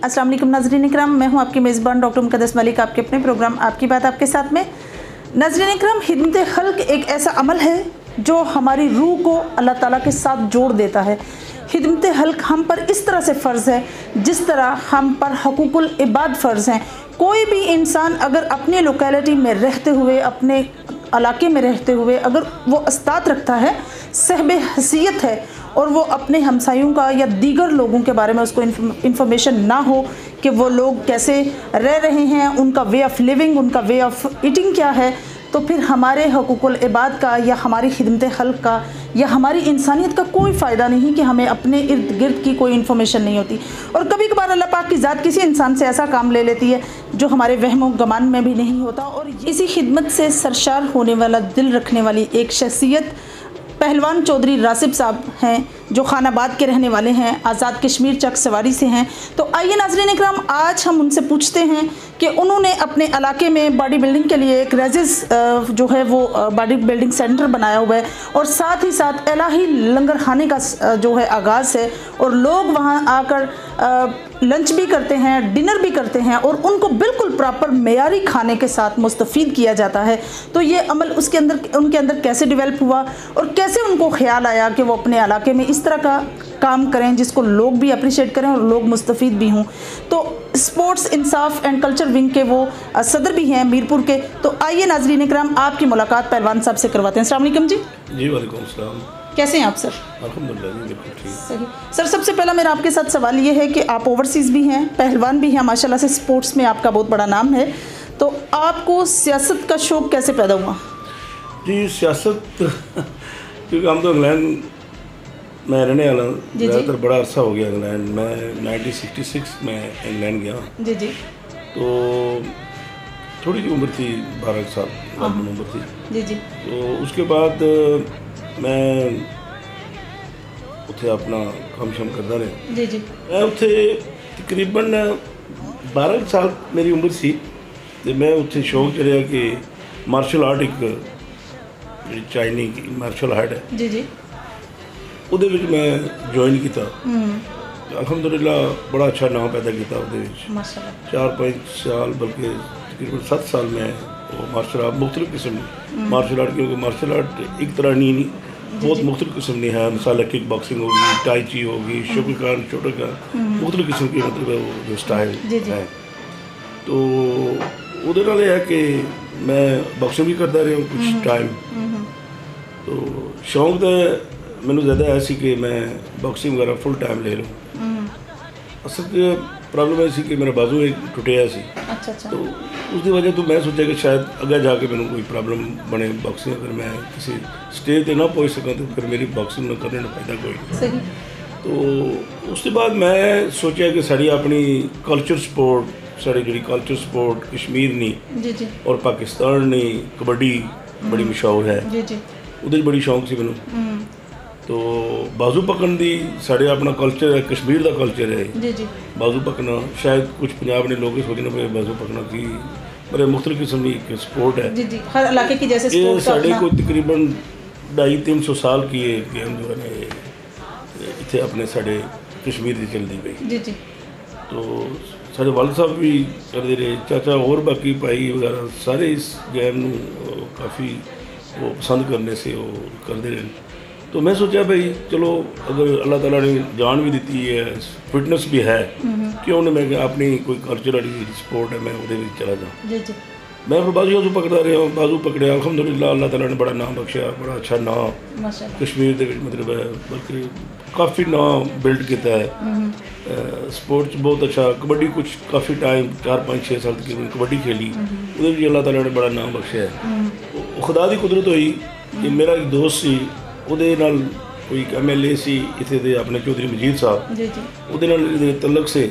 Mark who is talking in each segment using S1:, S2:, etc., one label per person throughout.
S1: अस्सलाम वालेकुम नाज़रीन इकराम, मैं हूं आपकी मेज़बान डॉक्टर मुक़द्दस मलिक, आपके अपने प्रोग्राम आपकी बात आपके साथ में। नाज़रीन इकराम, खिदमत खल्क एक ऐसा अमल है जो हमारी रूह को अल्लाह ताला के साथ जोड़ देता है। खिदमत खल्क हम पर इस तरह से फ़र्ज़ है जिस तरह हम पर हकूकुल इबाद फ़र्ज़ हैं। कोई भी इंसान अगर अपने लोकेलिटी में रहते हुए, अपने इलाके में रहते हुए अगर वो अस्तात रखता है, सहबे हसीयत है और वो अपने हमसायों का या दीगर लोगों के बारे में उसको इंफॉर्मेशन ना हो कि वो लोग कैसे रह रहे हैं, उनका वे ऑफ़ लिविंग, उनका वे ऑफ़ ईटिंग क्या है, तो फिर हमारे हकूकुल इबाद का या हमारी खिदमत खल्क का या हमारी इंसानियत का कोई फ़ायदा नहीं कि हमें अपने इर्द गिर्द की कोई इन्फॉर्मेशन नहीं होती। और कभी कभार अल्लाह पाक की ज़ात किसी इंसान से ऐसा काम ले लेती है जो हमारे वहम व गमान में भी नहीं होता। और इसी खिदमत से सरशार होने वाला, दिल रखने वाली एक शख्सियत पहलवान चौधरी रासिब साहब हैं, जो खानाबाद के रहने वाले हैं, आज़ाद कश्मीर चक सवारी से हैं। तो आइए नाज़रीन इकराम, आज हम उनसे पूछते हैं कि उन्होंने अपने इलाके में बॉडी बिल्डिंग के लिए एक रेजिस जो है वो बॉडी बिल्डिंग सेंटर बनाया हुआ है और साथ ही साथ इलाही लंगर खाने का जो है आगाज़ है और लोग वहाँ आकर लंच भी करते हैं, डिनर भी करते हैं और उनको बिल्कुल प्रॉपर मेयारी खाने के साथ मुस्तफ़ीद किया जाता है। तो ये अमल उनके अंदर कैसे डेवलप हुआ और कैसे उनको ख्याल आया कि वो अपने इलाके में इस तरह का काम करें जिसको लोग भी अप्रिशिएट करें और लोग मुस्तफ़ीद भी हों। तो sports Insaf and culture wing के वो सदर भी हैं मीरपुर के। तो आइए नाज़रीन इकराम, आपकी मुलाकात पहलवान साहब से करवाते हैं। अस्सलाम वालेकुम जी।
S2: जी वालेकुम अस्सलाम।
S1: कैसे हैं आप सर?
S2: अल्हम्दुलिल्लाह जी, बिल्कुल ठीक।
S1: सही सर, सबसे पहला मेरा आपके साथ सवाल ये है कि आप ओवरसीज़ भी हैं, पहलवान भी हैं, माशाल्लाह से स्पोर्ट्स में आपका बहुत बड़ा नाम है। तो आपको सियासत का शौक़ कैसे पैदा हुआ?
S2: जी सियासत क्योंकि हम तो इंग्लैंड में रहने वाला हूँ, ज़्यादातर बड़ा अरसा हो गया इंग्लैंड। मैं 1966 में इंग्लैंड गया
S1: जी जी।
S2: तो थोड़ी सी उम्र थी, 12 साल उम्र थी
S1: जी जी।
S2: तो उसके बाद मैं उत्थे अपना काम शम करता रहा।
S1: जी जी।
S2: मैं उत्थे तकरीबन 12 साल मेरी उम्र सी तो मैं उत्थे शौक चढ़िया कि मार्शल आर्ट एक चाइनीज मार्शल आर्ट है
S1: जी जी,
S2: ਉਹਦੇ ਵਿੱਚ मैं ज्वाइन किया। अलहमदुलिल्लाह बड़ा अच्छा नाम पैदा किया ਉਹਦੇ ਵਿੱਚ।
S1: माशाल्लाह।
S2: 4-5 साल बल्कि तकरीबन 7 साल में वो मार्शल आर्ट मुख्तलिफ किस्म की मार्शल आर्ट, क्योंकि मार्शल आर्ट एक तरह नहीं बहुत मुख्तलिफ किस्म की है। मिसाल किक बॉक्सिंग होगी, टाई ची होगी, शोकन छोटोकान, मुख्तलिफ किस्म की मतलब वो जो स्टाइल है। तो ਉਹਦੇ ਨਾਲ ਇਹ है कि मैं बॉक्सिंग भी करता रहा कुछ टाइम। तो शौक तो मैंने ज़्यादा है कि मैं बॉक्सिंग वगैरह फुल टाइम ले लूँ। असल प्रॉब्लम ऐसी कि मेरा बाजू एक टुटिया सी।
S1: अच्छा अच्छा।
S2: तो उसकी वजह तो मैं सोचा कि शायद अगर जाके मैंने कोई प्रॉब्लम बने बॉक्सिंग, अगर मैं किसी स्टेज पर ना पहुँच सका तो फिर मेरी बॉक्सिंग में करने का फायदा कोई नहीं।
S1: सही।
S2: तो उसके बाद मैं सोचा कि साड़ी अपनी कल्चर स्पोर्ट, साड़ी जी कल्चर स्पोर्ट कश्मीर नहीं
S1: जी जी
S2: और पाकिस्तान नहीं कबड्डी बड़ी मशहूर है,
S1: जी जी,
S2: ਉਹਦੇ बड़ी शौक सी मैनू। तो बाजू पकड़न की साढ़े अपना कल्चर है, कश्मीर का कल्चर है
S1: जी जी,
S2: बाजू पकना। शायद कुछ पंजाब ने लोग सोचना पे बाजू पकना की बड़े मुख्तलिफ किस्म की एक स्पोर्ट है
S1: जी जी, हर इलाके की जैसे
S2: ये
S1: स्पोर्ट्स
S2: साढ़े
S1: अपना।
S2: कोई तकरीबन 250-300 साल की ये गेम जो है इतने अपने साढ़े कश्मीर की चलती पई।
S1: जी जी,
S2: तो साढ़े वाल साहब भी करते रहे, चाचा और बाकी भाई वगैरह सारे इस गेम काफ़ी वो पसंद करने से वो करते रहे। तो मैं सोचा भाई चलो अगर अल्लाह ताला ने जान भी दी है, फिटनेस भी है, क्यों नहीं मैं अपनी कोई कल्चर वाली स्पोर्ट है मैं वो चला जाऊँ।
S1: जी जी,
S2: मैं फिर बाजू पकड़ता रहा, बाजू पकड़िया। अलहमदुलिल्लाह अल्लाह ताला ने बड़ा नाम बख्शा, बड़ा अच्छा नाम
S1: माशाल्लाह
S2: कश्मीर के मतलब है, बल्कि काफ़ी नाम बिल्ड किया है। स्पोर्ट्स बहुत अच्छा, कबड्डी कुछ काफ़ी टाइम 4-5-6 साल तक कबड्डी खेली, उधर भी अल्लाह ताला ने बड़ा नाम बख्शा है। खुदा की कुदरत हुई कि मेरा एक दोस्त सी, ਉਹਦੇ ਨਾਲ कोई MLA सी इतने दे अपने चौधरी मजीद साहब,
S1: जी जी,
S2: ਉਹਦੇ ਨਾਲ तलक से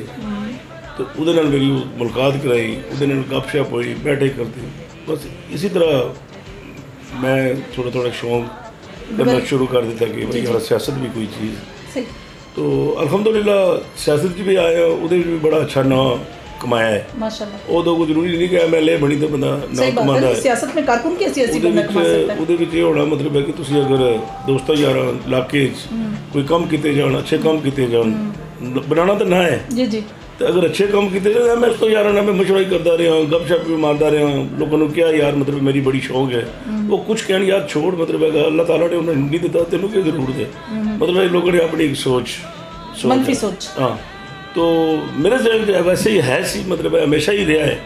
S2: तो ਉਹਦੇ ਨਾਲ मेरी मुलाकात कराई, ਉਹਦੇ ਨਾਲ गपशप हुई, बैठे करते। बस इसी तरह मैं थोड़ा शौक करना शुरू कर दिया कि भाई यार सियासत भी कोई चीज़। तो अल्हम्दुलिल्लाह सियासत भी आया, ਉਹਦੇ भी बड़ा अच्छा नाम कमाया है
S1: माशाल्लाह।
S2: उदों कोई जरूरी नहीं कि MLA बनी तो बंदा ना कमांदा है।
S1: सियासत में कारकुन की सियासी बंदा कमा सकता है।
S2: ਉਹਦੇ ਵਿੱਚ ਇਹ ਹੋਣਾ मतलब है कि ਤੁਸੀਂ अगर दोस्तां यारां इलाके कोई काम किए जान, अच्छे काम किए जान, बनाना तो ना है
S1: जी जी,
S2: तो अगर अच्छे काम किए मैं तो यार ना मैं मशवरा ही करता रहा हूँ, गपशप भी मारता रहा हूँ। लोगों को क्या यार मतलब मेरी बड़ी शौक है, वो कुछ कहने यार छोड़, मतलब अल्लाह ताला ने उन्हें नहीं देता तेनों क्या जरूरत है, मतलब लोगों ने अपनी एक
S1: मनफी सोच।
S2: हाँ, तो मेरे जहन वैसे ही है सी, मतलब हमेशा ही रहा है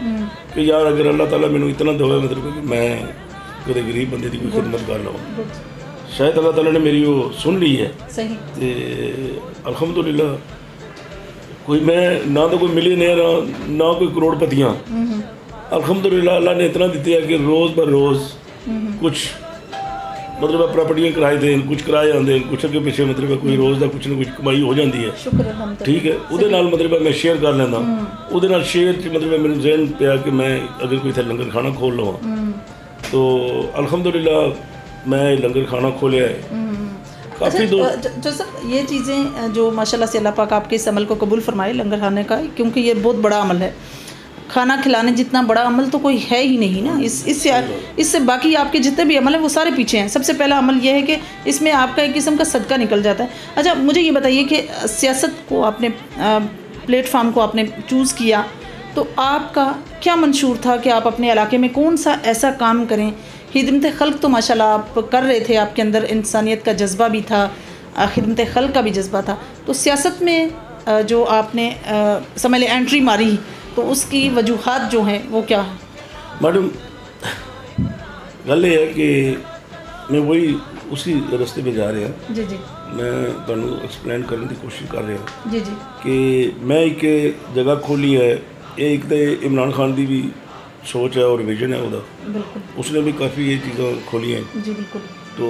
S2: कि यार अगर अल्लाह ताला मैंने इतना दवा, मतलब कि मैं कदे गरीब बंदे की कोई खिदमत कर लवां, शायद अल्लाह ताला ने मेरी वो सुन ली है।
S1: सही।
S2: ते अल्हम्दुलिल्लाह कोई मैं ना तो कोई मिलियनेयर ना कोई करोड़पतियाँ, अल्हम्दुलिल्लाह अल्लाह ने इतना दिती है कि रोज़ बर रोज़ कुछ मतलब प्रॉपर्टियां किराए दें, कुछ किराए आते, कुछ अगे पिछे मतलब कोई रोज़ का कुछ ना कुछ कमाई हो जाती है। ठीक है, उहदे नाल मतलब मैं शेयर कर लेंदा, उहदे नाल शेयर च मतलब मेरे जहन पे आ कि मैं अगर कोई इत्थे लंगर खाना खोल लवां, तो अल्हम्दुलिल्लाह मैं लंगर खाना खोलिया है काफ़ी दूर।
S1: जो सर ये चीज़ें जो माशाल्लाह से अल्लाह पाक आपके इस अमल को कबूल फरमाए लंगर खाने का, क्योंकि ये बहुत बड़ा अमल है। खाना खिलाने जितना बड़ा अमल तो कोई है ही नहीं ना। इससे बाकी आपके जितने भी अमल हैं वो सारे पीछे हैं। सबसे पहला अमल यह है कि इसमें आपका एक किस्म का सदका निकल जाता है। अच्छा, मुझे ये बताइए कि सियासत को आपने प्लेटफार्म को आपने चूज़ किया तो आपका क्या मंशूर था कि आप अपने इलाके में कौन सा ऐसा काम करें? खिदमत खल्क तो माशाल्लाह आप कर रहे थे, आपके अंदर इंसानियत का जज्बा भी था, खिदमत खल्क का भी जज्बा था, तो सियासत में जो आपने समझ लें एंट्री मारी तो उसकी वजूहात जो हैं वो क्या है?
S2: मैडम गल ये है कि मैं वही उसी रास्ते पे जा रहा हूँ।
S1: जी जी।
S2: मैं तुहानू एक्सप्लेन करने की कोशिश कर रहा हूँ
S1: जी जी
S2: कि मैं एक जगह खोली है, ये एक तो इमरान खान की भी सोच है और विजन है उदा,
S1: बिल्कुल
S2: उसने भी काफ़ी ये चीज़ें खोली हैं।
S1: जी बिल्कुल।
S2: तो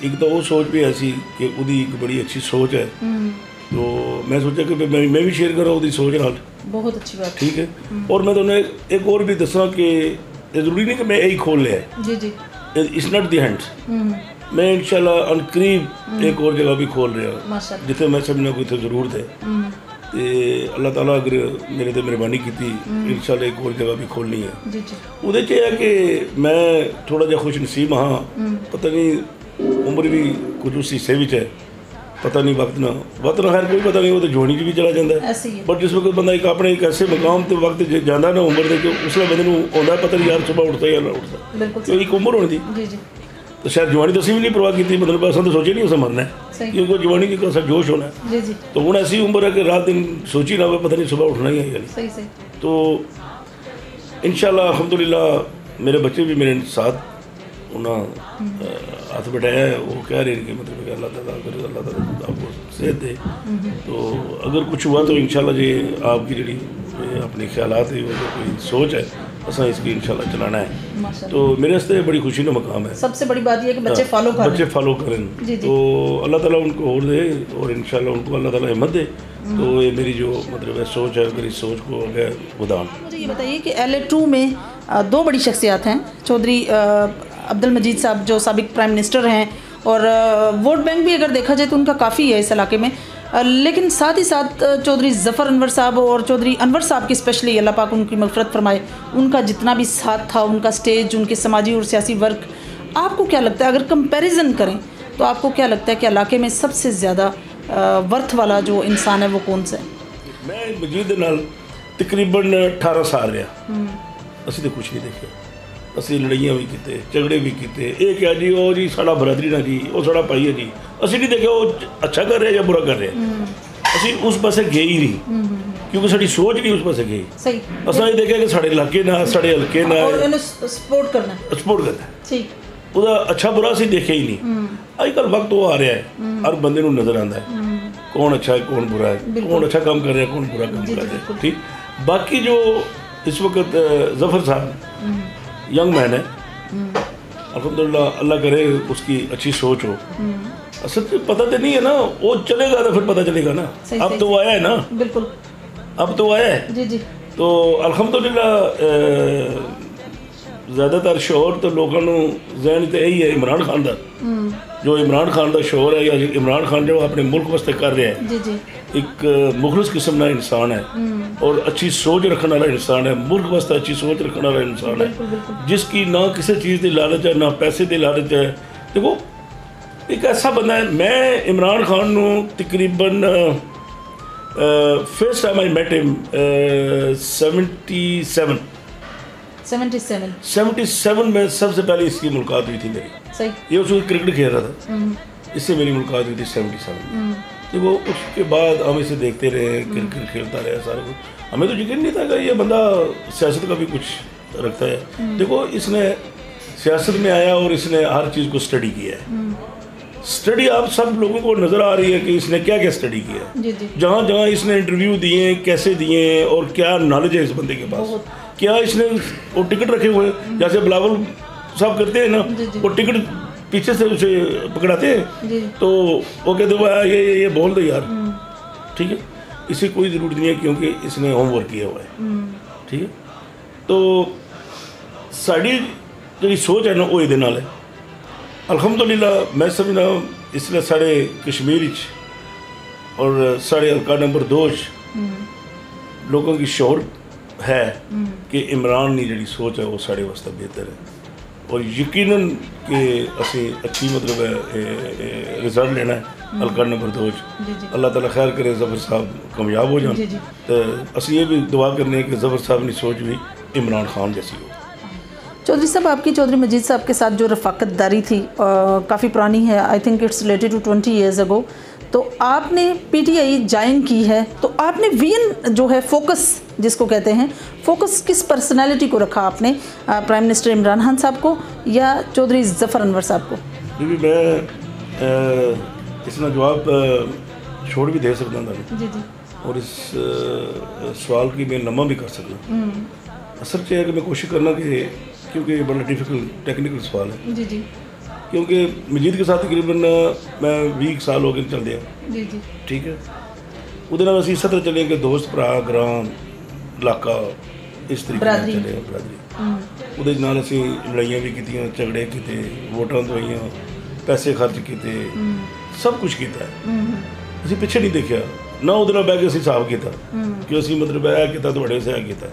S2: एक तो वो सोच भी ऐसी कि उदी एक बड़ी अच्छी सोच है, तो मैं सोचा कि मैं भी शेयर करा उसकी सोच नाल।
S1: बहुत अच्छी बात।
S2: ठीक है, और मैं तुम्हें एक और भी दसा कि ज़रूरी नहीं कि मैं यही खोल लिया है।
S1: जी जी।
S2: इट्स नॉट द हैंड, मैं इंशाल्लाह अनकरीब एक और जगह भी खोल रहा हूँ
S1: माशाल्लाह,
S2: जिथे मैं समझना कोई ज़रूरत है, तो अल्लाह ताला अगर मेरे ते मेहरबानी की इंशाल्लाह एक और जगह भी खोलनी है।
S1: जी जी।
S2: उहदे च है कि मैं थोड़ा जिहा खुश नसीब हाँ, पता नहीं उम्र भी कुछ उस हिस्से विच है, पता नहीं वक्त ना खैर कोई पता नहीं, वो तो जोनी च भी चला जाता है।
S1: ऐसे ही है।
S2: बट जिस वक्त बंदा एक अपने एक ऐसे मुकाम ते वक्त जाता ना उम्र के, उसले बंदे नूं आउंदा पता नहीं यार सुबह उठता या ना उठता,
S1: बिल्कुल
S2: तो एक उम्र होनी थी।
S1: जी जी।
S2: तो शायद जवानी तो असीं भी नहीं परवाह की, मतलब असां तो सोचे नहीं उसे मरना है,
S1: सही।
S2: क्योंकि जवानी की कैसा जोश होना है।
S1: जी जी।
S2: तो हुण ऐसी उम्र है कि रात दिन सोची ना हो, पता नहीं सुबह उठना ही है या नहीं।
S1: सही सही।
S2: तो इंशाल्लाह अल्हम्दुलिल्लाह मेरे बच्चे भी मेरे साथ उन्हें हाथ बैठाया है, वो कह रहे हैं कि मतलब कि अल्लाह ताला अगर अल्लाह ताला आपको सेहत दे तो अगर कुछ हुआ तो इंशाल्लाह जी आपकी जी अपने ख्यालात है, वो जो कोई सोच है असा इसकी इंशाल्लाह चलाना है।
S1: माशाल्लाह।
S2: तो मेरे वास्ते बड़ी खुशी का मकाम है।
S1: सबसे बड़ी बात यह है कि बच्चे फॉलो करें।
S2: बच्चे फॉलो करें,
S1: जी जी।
S2: तो अल्लाह ताला उनको और दे और इंशाल्लाह उनको अल्लाह ताला हिम्मत दे। तो ये मेरी जो मतलब है सोच है, मेरी सोच को आगे बढ़ाएं।
S1: मुझे ये बताइए कि LA2 में दो बड़ी शख्सियात हैं, चौधरी अब्दुल मजीद साहब जो साबिक प्राइम मिनिस्टर हैं, और वोट बैंक भी अगर देखा जाए तो उनका काफ़ी है इस इलाके में, लेकिन साथ ही साथ चौधरी ज़फ़र अनवर साहब और चौधरी अनवर साहब की स्पेशली अल्लाह पाक उनकी मग़फ़िरत फरमाए, उनका जितना भी साथ था, उनका स्टेज, उनके समाजी और सियासी वर्क, आपको क्या लगता है अगर कंपैरिजन करें तो आपको क्या लगता है कि इलाके में सबसे ज़्यादा वर्थ वाला जो इंसान है वो कौन सा है?
S2: मैं मजीद नाल तकरीबन 18 साल रहा, असीं तो कुछ नहीं देखे, असीं लड़ाइयाँ भी कीते, झगड़े भी कीते, ये क्या जी वो जी साड़ा बरादरी ना जी, वो साड़ा भाई है जी, असीं नहीं देखे वो अच्छा कर रहे या बुरा कर रहे, असीं उस पासे गए ही नहीं, क्योंकि साड़ी सोच नहीं उस पासे गई।
S1: सही।
S2: असां ये देखे कि साढ़े इलाके ना साढ़े हल्के ना
S1: सपोर्ट करना
S2: करना
S1: ठीक,
S2: ਉਹਦਾ अच्छा बुरा ਅਸੀਂ देखे ही नहीं। अजकल वक्त वो आ रहा है, हर बंदे नूं नज़र आता है कौन अच्छा है कौन बुरा है, कौन अच्छा काम कर रहा है कौन बुरा काम कर रहा है। ठीक, बाकी जो इस वक्त ज़फ़र साहब यंग मैन है, अल्हम्दुलिल्लाह अल्लाह करे उसकी अच्छी सोच हो। असल तो पता तो नहीं है ना, वो चलेगा तो फिर पता चलेगा ना। अब तो आया है ना, बिल्कुल अब तो आया है जी जी। तो अल्हम्दुलिल्लाह ज़्यादातर शोर तो लोगों को जहन तो यही है इमरान खान का, जो इमरान खान का शोर है या इमरान खान जो अपने मुल्क वास्ते कर रहे हैं, जी जी। एक मुखलिस किस्म का इंसान है और अच्छी सोच रखने वाला इंसान है, मुल्क वास्ते अच्छी सोच रखने वाला इंसान है, जिसकी ना किसी चीज़ की लालच है ना पैसे की लालच है। देखो एक ऐसा बंदा है, मैं इमरान खान को तकरीबन first time I met him 77 में सबसे पहले इसकी मुलाकात हुई थी मेरी।
S1: सही।
S2: ये उस वक्त क्रिकेट खेल रहा था, इससे मेरी मुलाकात हुई थी 77 में। देखो उसके बाद हम इसे देखते रहे, क्रिकेट खेलता रहे सारा कुछ। हमें तो यकीन नहीं था कि ये बंदा सियासत का भी कुछ रखता है। देखो इसने सियासत में आया और इसने हर चीज़ को स्टडी किया है। स्टडी आप सब लोगों को नज़र आ रही है कि इसने क्या क्या स्टडी किया है। जहाँ जहाँ इसने इंटरव्यू दिए, कैसे दिए और क्या नॉलेज है इस बंदे के पास। क्या इसने वो टिकट रखे हुए, जैसे बिलावल साहब करते हैं ना, वो टिकट पीछे से उसे पकड़ाते हैं तो वो कहते ये बोल दो यार, ठीक है। इसे कोई ज़रूरत नहीं है क्योंकि इसने होमवर्क किया हुआ है, ठीक है। तो साड़ी जी सोच है ना वो ये नाल है अल्हम्दुलिल्लाह। मैं समझना इसलिए साढ़े कश्मीर और साढ़े हल्का नंबर 2 लोगों की शौर है कि इमरान की जी सोच है वो साढ़े वास्ते बेहतर है और यकीनन कि असी अच्छी मतलब रिजल्ट लेना है हल्का नंबर 2। अल्लाह ताला खैर करे, ज़फ़र साहब कामयाब हो जाए। तो असी ये भी दुआ करने कि ज़फ़र साहब की सोच भी इमरान खान जैसी हो।
S1: चौधरी साहब, आपकी चौधरी मजीद साहब के साथ जो रफ़ाकतदारी थी काफ़ी पुरानी है, I think it's related to 20 years ago. तो आपने पीटीआई ज्वाइन की है, तो आपने वीएन जो है फोकस जिसको कहते हैं, फोकस किस पर्सनालिटी को रखा आपने, प्राइम मिनिस्टर इमरान खान साहब को या चौधरी ज़फ़र अनवर साहब को?
S2: जी मैं इसका जवाब छोड़ भी दे सकता था
S1: जी
S2: और इस सवाल की मैं लम्बा भी कर सकता। असल है कि मैं कोशिश करना कि क्योंकि ये बड़ा डिफ़िकल्ट टेक्निकल सवाल है
S1: जी
S2: क्योंकि मजीद के साथ तकरीबन मैं 20 साल हो गए चल दिया
S1: जी
S2: ठीक है। उहदे नाल असीं सत्र चले कि दोस्त भरा ग्रां इलाका इस तरीके नाल चले बरादरी। उहदे नाल असीं लड़ाइयां भी कीतियां, झगड़े कीते, वोटां दवाइयां, पैसे खर्च कीते, सब कुछ कीता है। असीं पिछे नहीं देखिया ना उहदे नाल बैठ के असीं हिसाब कीता कि असीं मतलब ऐ कीता तुहाडे से ऐ कीता।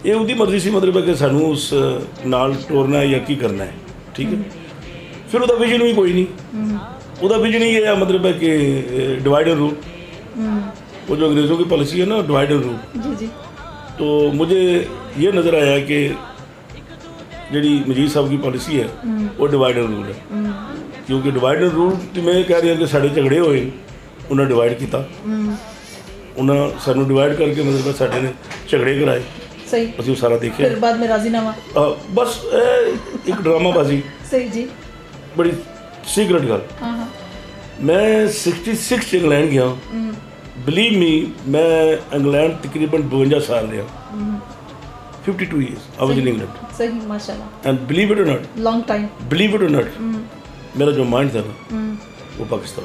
S2: ये उहदी मर्जी सी मतलब है कि सानू उस नाल टोरना है या की करना है, ठीक है। फिर उसका विजन भी कोई नहीं, उसका विजन ही है मतलब है कि डिवाइड एंड रूल, वो जो अंग्रेज़ों की पॉलिसी है ना डिवाइड एंड रूल। तो मुझे ये नज़र आया कि जी मजीद साहब की पॉलिसी है वो डिवाइड एंड रूल है, क्योंकि डिवाइड एंड रूल मैं कह रही हूँ कि साढ़े झगड़े होए उन्हें डिवाइड किया, उन्हें सानू डिवाइड करके मतलब साढ़े ने झगड़े कराए,
S1: सही
S2: असं सारा देखे,
S1: फिर बाद में राजीनामा,
S2: बस एक ड्रामाबाजी
S1: सही जी,
S2: बड़ी सीक्रेट गल। मैं 66 इंग्लैंड गया, बिलीव मी मैं इंग्लैंड तकरीबन 52 साल रहा, 52 years I was in England.
S1: सही माशाल्लाह।
S2: एंड बिलीव इट और not,
S1: long time,
S2: believe it और नॉट, मेरा जो माइंड था ना वो पाकिस्तान।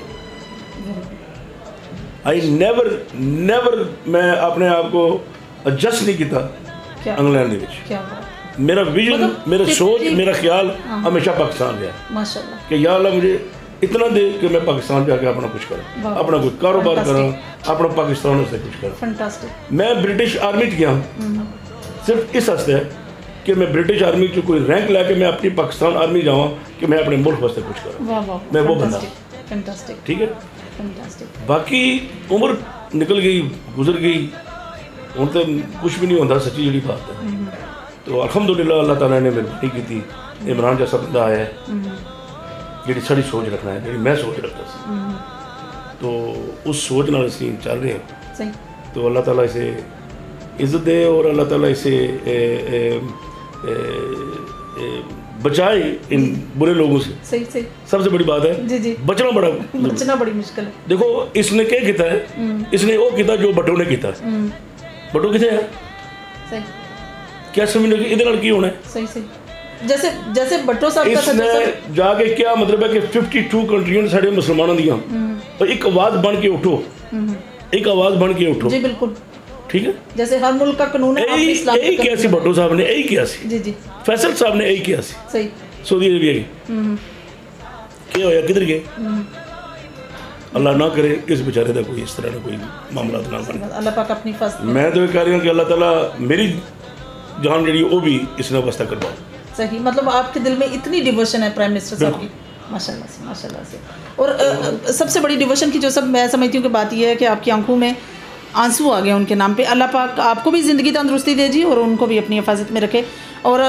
S2: आई नेवर मैं अपने आप को एडजस्ट नहीं किया इंग्लैंड के। मेरा विजन मतलब मेरा सोच मेरा ख्याल हमेशा पाकिस्तान रहा
S1: माशाल्लाह कि
S2: या अल्लाह मुझे इतना दे कि मैं पाकिस्तान जाके अपना कुछ करूँ, अपना कोई कारोबार करूँ, अपना पाकिस्तान से कुछ करूँ। फैंटास्टिक। मैं ब्रिटिश आर्मी गया सिर्फ इस हस्ते कि मैं ब्रिटिश आर्मी जो कोई रैंक लैके मैं अपनी पाकिस्तान आर्मी जाऊँ कि मैं अपने मुल्क वास्ते कुछ करूँ, मैं वो बंदा, ठीक है। बाकी उम्र निकल गई गुजर गई, हूँ तो कुछ भी नहीं होता, सच्ची जी बात है। तो अल्हम्दुलिल्लाह अल्लाह ताला ने मेहरबानी की थी, इमरान जैसा बंदा आया है जी साड़ी सोच रखना है, जी मैं सोच रखता सी, तो उस सोच नाल असीं चल रहे हैं। तो अल्लाह ताला इसे इज़्ज़त दे और अल्लाह ताला इसे बचाए इन बुरे लोगों से।
S1: सही
S2: सबसे बड़ी बात है जी। बचना बड़ी मुश्किल है। देखो इसने क्या किया है, इसने वो किया जो भट्टो ने किया। भट्टो कितने है, सही क्या समझने की इधर की होना है, सही जैसे भट्टो साहब का इसने जाके क्या मतलब है कि 52 कंट्रियों साढ़े मुसलमानों दियां तो एक आवाज़ बन के उठो, एक आवाज़ बन के उठो, जी बिल्कुल ठीक है। जैसे हर मुल्क का कानून है, यही किया सी भट्टो साहब ने, यही किया सी जी। फैसल साहब ने यही किया सी, सही सऊदी अरबिया की क्या होया, किधर गए, अल्लाह ना करे किस बेचारे का कोई इस तरह का कोई मामला ना बने, अल्लाह पाक अपनी फजल। मैं तो कह रही हूँ कि अल्लाह ताला मेरी जान जी वो भी इसने वास्ता करवाओ। सही मतलब आपके दिल में इतनी डिवोशन है प्राइम मिनिस्टर साहब की,
S1: माशाल्लाह से, माशाल्लाह से। और सबसे बड़ी डिवोशन की जो सब मैं समझती हूँ कि बात यह है कि आपकी आंखों में आंसू आ गए उनके नाम पे। अल्लाह पाक आपको भी ज़िंदगी तंदुरुस्ती दे जी और उनको भी अपनी हिफाजत में रखे। और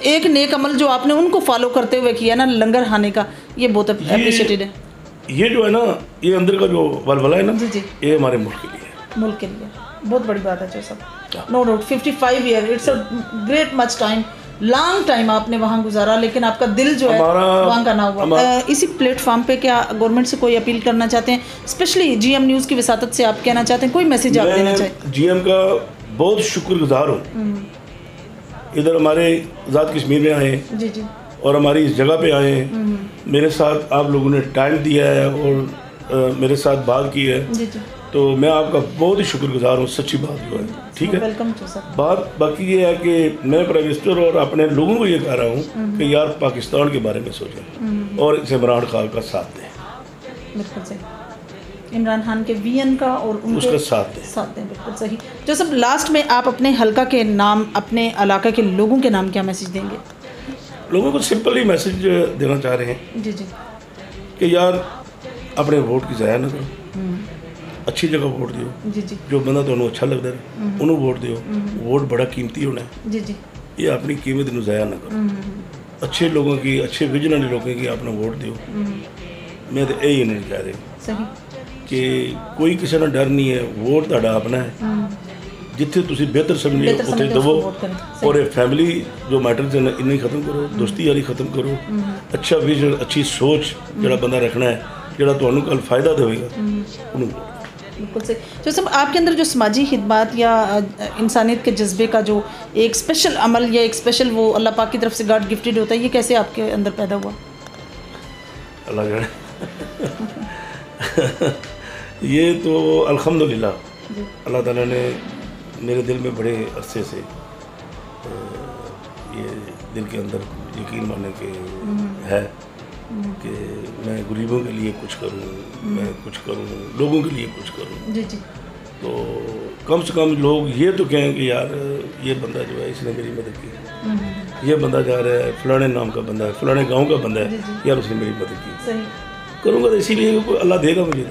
S1: एक नेक अमल जो आपने उनको फॉलो करते हुए किया ना, लंगर खाने का, ये बहुत अप्रिशिएटेड है।
S2: ये जो है ना, ये अंदर का जो वलवला है ना,
S1: जी जी,
S2: ये हमारे मुल्क के लिए है।
S1: मुल्क के लिए बहुत बड़ी बात है जो सब। No doubt 55 year, it's a great much time, long time आपने वहाँ गुजारा, लेकिन आपका दिल जो है वहाँ का ना हुआ। इसी प्लेटफॉर्म पे क्या गवर्नमेंट से कोई अपील करना चाहते हैं, स्पेशली जीएम न्यूज़ की वसातत से आप कहना चाहते हैं, कोई मैसेज आप देना चाहें?
S2: जीएम का बहुत शुक्रगुजार हूँ, इधर हमारे आज़ाद कश्मीर में आए
S1: जी जी,
S2: और हमारी इस जगह पे आए, मेरे साथ आप लोगों ने टाइम दिया है और मेरे साथ बात की है,
S1: जी जी,
S2: तो मैं आपका बहुत ही शुक्रगुजार हूँ। सच्ची बात जो है, ठीक है।
S1: Welcome to sir.
S2: बात बाकी ये है कि मैं प्राइम मिनिस्टर और अपने लोगों को ये कह रहा हूँ कि यार पाकिस्तान के बारे में सोचें और इस इमरान खान का साथ दें।
S1: बिल्कुल सही, इमरान खान के वीएन का और उनके
S2: उसका साथ दें।
S1: बिल्कुल सही। जो सब लास्ट में आप अपने हलका के नाम, अपने इलाके के लोगों के नाम क्या मैसेज देंगे?
S2: लोगों को सिंपल ही मैसेज देना चाह रहे हैं
S1: जी जी,
S2: कि यार अपने वोट की ज़ाया ना करो, अच्छी जगह वोट दियो,
S1: जी जी,
S2: जो बंदा तुहानू अच्छा लगता है उन्होंने वोट दियो। वोट बड़ा कीमती होना है,
S1: जी जी,
S2: ये अपनी कीमत नू ज़ाया ना करो। अच्छे लोगों की, अच्छे विजन वाले लोगों की अपना वोट दियो। मैं तो यही नहीं कह रही
S1: सही
S2: कि कोई किसी का डर नहीं है, वोट तुहाडा अपना है, जिथे तुसी बेहतर समझे उत्थे दवो। और ये फैमिली जो मैटर्स हैं इन्हें ख़त्म करो, दोस्ती यारी ख़त्म करो, अच्छा विजन, अच्छी सोच जो बंदा रखना है, जो तुहानू कल फ़ायदा देगा, उन्होंने
S1: बिल्कुल सही। जो सब आपके अंदर जो समाजी खिदमत या इंसानियत के जज्बे का जो एक स्पेशल अमल या एक स्पेशल वो अल्लाह पाक की तरफ से गॉड गिफ्टेड होता है, ये कैसे आपके अंदर पैदा हुआ? अल्लाह
S2: जाने। ये तो अल्हम्दुलिल्लाह अल्लाह ताला ने मेरे दिल में बड़े अरसे से ये दिल के अंदर यकीन मानने के है कि मैं गरीबों के लिए कुछ करूं, मैं कुछ करूं, लोगों के लिए कुछ करूं।
S1: जी जी,
S2: तो कम से कम लोग ये तो कहें कि यार ये बंदा जो है इसने मेरी मदद की, ये बंदा जा रहा है फलाने नाम का बंदा है, फलाने गांव का बंदा है, यार उसने मेरी मदद की।
S1: सही
S2: करूँगा तो इसीलिए अल्लाह देगा मुझे,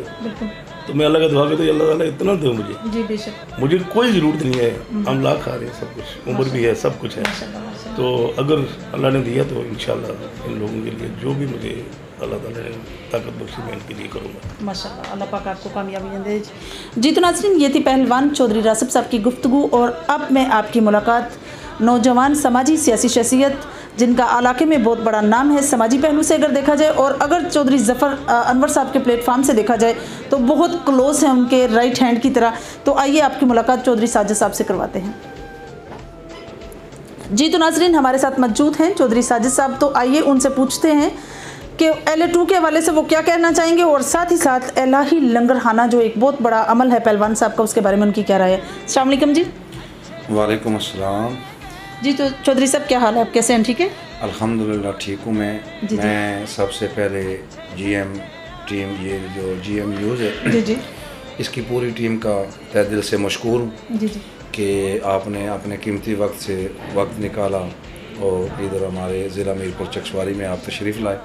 S2: तो मैं अल्लाह का दुआ करता हूँ अल्लाह ताला इतना दे मुझे।
S1: जी बेशक,
S2: मुझे कोई ज़रूरत नहीं है, हम लाख खा रहे हैं, सब कुछ, उम्र भी है, सब कुछ है। तो अगर अल्लाह ने दिया तो इंशाल्लाह इन लोगों के लिए जो भी मुझे अल्लाह ताला ने ताकत बख्शी मैं इनके लिए करूँगा।
S1: माशाल्लाह, अल्लाह पाक आपको कामयाबी दे। जी तो नाज़रीन, ये थी पहलवान चौधरी रासिब साहब की गुफ्तगू। और अब मैं आपकी मुलाकात नौजवान समाजी सियासी शख्सियत जिनका इलाके में बहुत बड़ा नाम है समाजी पहलू से अगर देखा जाए, और अगर चौधरी ज़फ़र अनवर साहब के प्लेटफार्म से देखा जाए तो बहुत क्लोज है उनके राइट हैंड की तरह। तो आइए आपकी मुलाकात चौधरी साजिद साहब से करवाते हैं। जी तो नाज़रीन, हमारे साथ मौजूद हैं चौधरी साजिद साहब। तो आइए उनसे पूछते हैं कि LA2 के हवाले से वो क्या कहना चाहेंगे, और साथ ही साथ इलाही लंगर खाना जो एक बहुत बड़ा अमल है पहलवान साहब का, उसके बारे में उनकी क्या राय है। अस्सलाम वालेकुम जी।
S3: वालेकुम अस्सलाम
S1: जी तो चौधरी साहब क्या हाल है, आप कैसे हैं? ठीक है,
S3: अल्हम्दुलिल्लाह ठीक हूँ मैं सबसे पहले GM टीम, ये जो GM न्यूज़ है
S1: जी जी,
S3: इसकी पूरी टीम का तहे दिल से मशकूर हूँ
S1: जी जी,
S3: कि आपने अपने कीमती वक्त से वक्त निकाला और इधर हमारे ज़िला मीरपुर चकसवारी में आप तशरीफ़ लाए।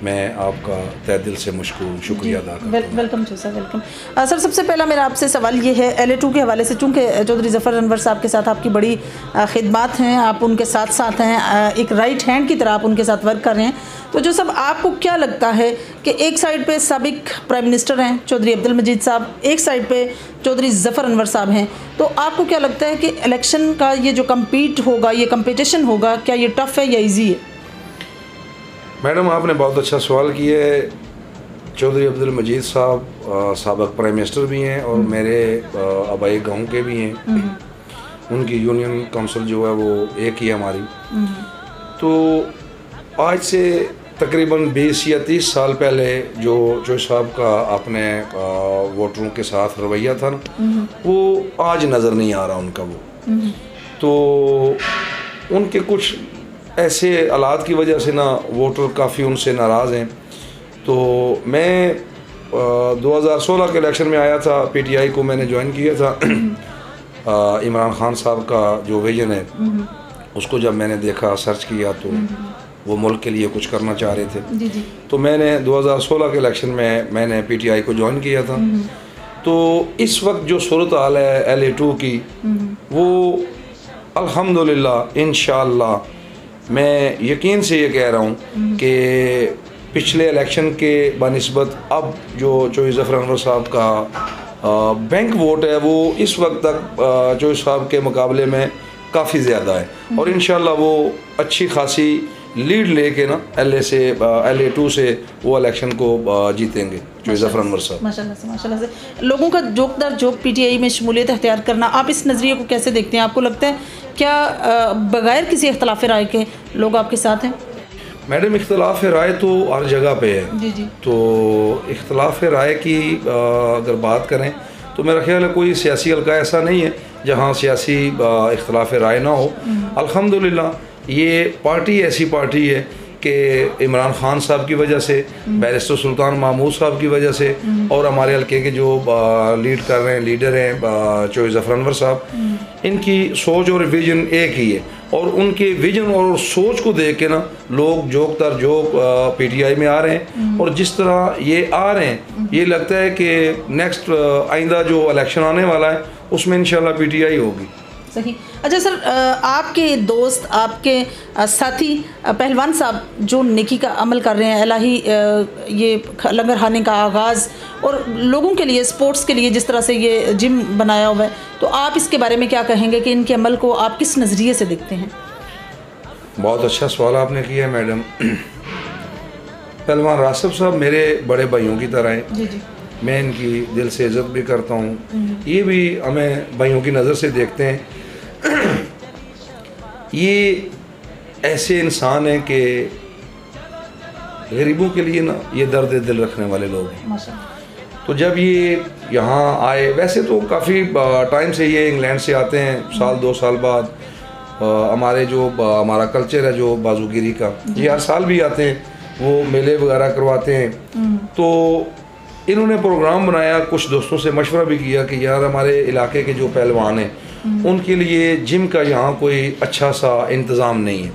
S3: मैं आपका तहे दिल से मशकूर, शुक्रिया अदा करता हूँ।
S1: Welcome sir, welcome. सर सबसे पहला मेरा आपसे सवाल ये है LA2 के हवाले से, चूँकि चौधरी ज़फ़र अनवर साहब के साथ आपकी बड़ी खिदमत हैं, आप उनके साथ साथ हैं, एक राइट हैंड की तरह आप उनके साथ वर्क कर रहे हैं। तो जो सब आपको क्या लगता है कि एक साइड पे साबिक प्राइम मिनिस्टर हैं चौधरी अब्दुल मजीद साहब, एक साइड पे चौधरी ज़फ़र अनवर साहब हैं, तो आपको क्या लगता है कि इलेक्शन का ये जो कम्पीट होगा, ये कंपटीशन होगा, क्या ये टफ़ है या ईजी है?
S3: मैडम आपने बहुत अच्छा सवाल किया है। चौधरी अब्दुल मजीद साहब साबिक़ प्राइम मिनिस्टर भी हैं और मेरे आबाई गाँव के भी हैं। उनकी यूनियन काउंसिल जो है वो एक ही है हमारी। तो आज से तकरीबन 20 या 30 साल पहले जो साहब का अपने वोटरों के साथ रवैया था ना, वो आज नज़र नहीं आ रहा उनका वो। तो उनके कुछ ऐसे हालात की वजह से ना वोटर काफ़ी उनसे नाराज़ हैं। तो मैं 2016 के इलेक्शन में आया था, PTI को मैंने ज्वाइन किया था। इमरान खान साहब का जो विजन है उसको जब मैंने देखा, सर्च किया, तो वो मुल्क के लिए कुछ करना चाह रहे थे।
S1: जी जी।
S3: तो मैंने 2016 के इलेक्शन में मैंने PTI को ज्वाइन किया था। तो इस वक्त जो सूरत हाल है LA2 की, वो अल्हम्दुलिल्लाह इंशाअल्लाह मैं यकीन से ये कह रहा हूँ कि पिछले इलेक्शन के बनिस्बत अब जो चौधरी ज़फ़र अनवर साहब का बैंक वोट है वो इस वक्त तक चौधरी साहब के मुकाबले में काफ़ी ज़्यादा है और इंशाअल्लाह वो अच्छी खासी लीड लेके ना LA2 से वो इलेक्शन को जीतेंगे चौधरी ज़फ़र अनवर साहब।
S1: माशाल्लाह से लोगों का जोक दर जोक PTI में शमूलियत अख्तियार करना, आप इस नज़रिए को कैसे देखते हैं? आपको लगता है क्या बग़ैर किसी इख्तलाफ राय के लोग आपके साथ हैं?
S3: मैडम, इख्तलाफ राय तो हर जगह पे है।
S1: जी जी।
S3: तो इख्तलाफ राय की अगर बात करें तो मेरा ख्याल है कोई सियासी हल्का ऐसा नहीं है जहाँ सियासी इख्तलाफ राय ना हो। अल्हम्दुलिल्लाह ये पार्टी ऐसी पार्टी है कि इमरान खान साहब की वजह से, बैरिस्टर सुल्तान महमूद साहब की वजह से और हमारे हल्के के जो लीड कर रहे हैं लीडर हैं चौधरी ज़फ़र अनवर साहब, इनकी सोच और विजन एक ही है और उनके विजन और सोच को देख के ना लोग जोक तर जोक PTI में आ रहे हैं और जिस तरह ये आ रहे हैं ये लगता है कि नेक्स्ट आइंदा जो इलेक्शन आने वाला है उसमें इंशाल्लाह PTI होगी।
S1: सही। अच्छा सर, आपके दोस्त, आपके साथी पहलवान साहब जो नेकी का अमल कर रहे हैं, इलाही ये लंगर खाने का आगाज़ और लोगों के लिए, स्पोर्ट्स के लिए जिस तरह से ये जिम बनाया हुआ है, तो आप इसके बारे में क्या कहेंगे कि इनके अमल को आप किस नज़रिए से देखते हैं?
S3: बहुत अच्छा सवाल आपने किया है मैडम। पहलवान रासिब साहब मेरे बड़े भाइयों की तरह हैं।
S1: जी जी।
S3: मैं इनकी दिल से इज़्ज़त भी करता हूँ, ये भी हमें भाइयों की नज़र से देखते हैं। ये ऐसे इंसान हैं कि गरीबों के लिए ना ये दर्द दिल रखने वाले लोग हैं। तो जब ये यहाँ आए, वैसे तो काफ़ी टाइम से ये इंग्लैंड से आते हैं, साल 2 साल बाद हमारे जो हमारा कल्चर है जो बाजूगिरी का, ये हर साल भी आते हैं, वो मेले वगैरह करवाते हैं। तो इन्होंने प्रोग्राम बनाया, कुछ दोस्तों से मशवरा भी किया कि यार हमारे इलाके के जो पहलवान हैं उनके लिए जिम का यहाँ कोई अच्छा सा इंतज़ाम नहीं है।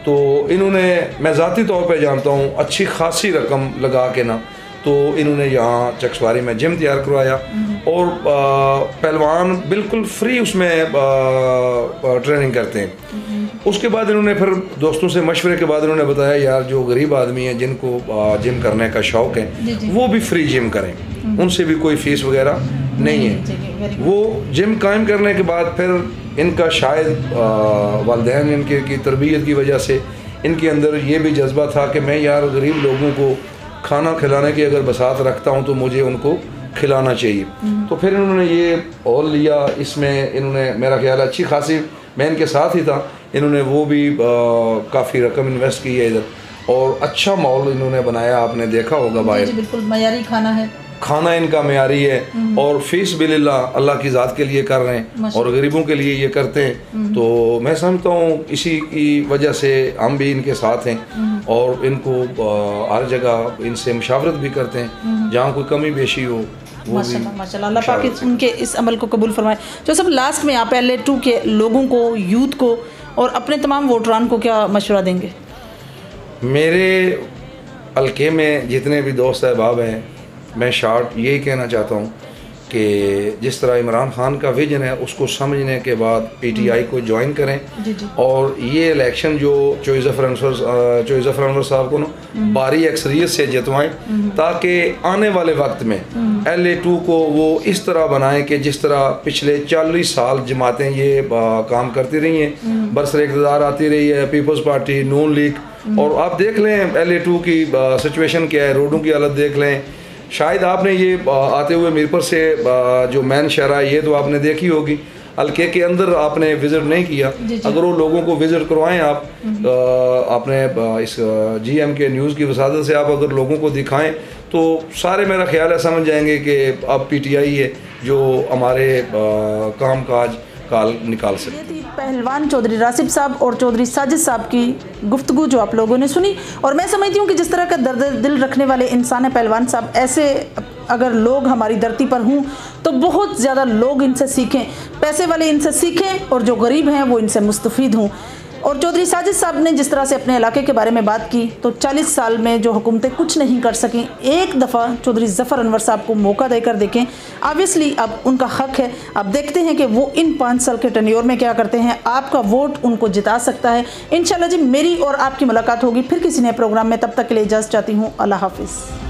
S3: तो इन्होंने, मैं ज़ाती तौर पे जानता हूँ, अच्छी खासी रकम लगा के ना तो इन्होंने यहाँ चकसवारी में जिम तैयार करवाया और पहलवान बिल्कुल फ्री उसमें ट्रेनिंग करते हैं। उसके बाद इन्होंने फिर दोस्तों से मशवरे के बाद इन्होंने बताया यार जो गरीब आदमी हैं जिनको जिम करने का शौक़ है वो भी फ्री जिम करें, उनसे भी कोई फ़ीस वगैरह नहीं है। वो जिम कायम करने के बाद फिर इनका शायद वालिदैन इनके की तरबियत की वजह से इनके अंदर ये भी जज्बा था कि मैं यार गरीब लोगों को खाना खिलाने की अगर बसात रखता हूँ तो मुझे उनको खिलाना चाहिए। तो फिर इन्होंने ये हॉल लिया, इसमें इन्होंने मेरा ख्याल अच्छी खासी, मैं इनके साथ ही था, इन्होंने वो भी काफ़ी रकम इन्वेस्ट की है इधर और अच्छा माहौल इन्होंने बनाया। आपने देखा होगा बाहर,
S1: बिल्कुल मयारी खाना है,
S3: खाना इनका मयारी है और फीस बिलिल्लाह अल्लाह की ज़ात के लिए कर रहे हैं और गरीबों के लिए ये करते हैं। तो मैं समझता हूँ इसी की वजह से हम भी इनके साथ हैं और इनको हर जगह इनसे मुशावरत भी करते हैं, जहाँ कोई कमी बेशी हो
S1: माशाल्लाह माशाल्लाह, अल्लाह पाक उनके इस अमल को कबूल फरमाए। जो सब लास्ट में आप LA2 के लोगों को, यूथ को और अपने तमाम वोटरान को क्या मशवरा देंगे?
S3: मेरे हल्के में जितने भी दोस्त अहबाब हैं, मैं शॉर्ट यही कहना चाहता हूँ कि जिस तरह इमरान खान का विजन है उसको समझने के बाद PTI को ज्वाइन करें और ये इलेक्शन जो चौधरी ज़फ़र अनवर साहब को ना भारी अक्सरियत से जितवाएं ताकि आने वाले वक्त में LA2 को वो इस तरह बनाएं कि जिस तरह पिछले 40 साल जमातें ये काम करती रही हैं, बरसर इक़्तिदार आती रही है पीपल्स पार्टी, नून लीग, और आप देख लें LA2 की सिचुएशन क्या है, रोडों की हालत देख लें। शायद आपने ये आते हुए मीरपुर से जो मैन शहर है ये तो आपने देखी होगी, हल्के के अंदर आपने विज़िट नहीं किया। अगर वो लोगों को विज़िट करवाएं आप, आपने इस GM के न्यूज़ की वसादत से आप अगर लोगों को दिखाएं तो सारे मेरा ख्याल है समझ जाएंगे कि अब PTI है जो हमारे काम काज काल निकाल सकते।
S1: ये थी पहलवान चौधरी रासिब साहब और चौधरी साजिद साहब की गुफ्तगू जो आप लोगों ने सुनी, और मैं समझती हूँ कि जिस तरह का दर्द दिल रखने वाले इंसान है पहलवान साहब, ऐसे अगर लोग हमारी धरती पर हों तो बहुत ज़्यादा लोग इनसे सीखें, पैसे वाले इनसे सीखें और जो गरीब हैं वो इनसे मुस्तफ़ीद हों। और चौधरी साजिद साहब ने जिस तरह से अपने इलाके के बारे में बात की, तो 40 साल में जो हुकूमतें कुछ नहीं कर सकें, एक दफ़ा चौधरी ज़फ़र अनवर साहब को मौका देकर देखें। ऑब्वियसली अब उनका हक है, अब देखते हैं कि वो इन 5 साल के टेन्योर में क्या करते हैं। आपका वोट उनको जिता सकता है इंशाल्लाह जी। मेरी और आपकी मुलाकात होगी फिर किसी नए प्रोग्राम में, तब तक के लिए इजाज़त चाहती हूँ। अल्लाह हाफिज़।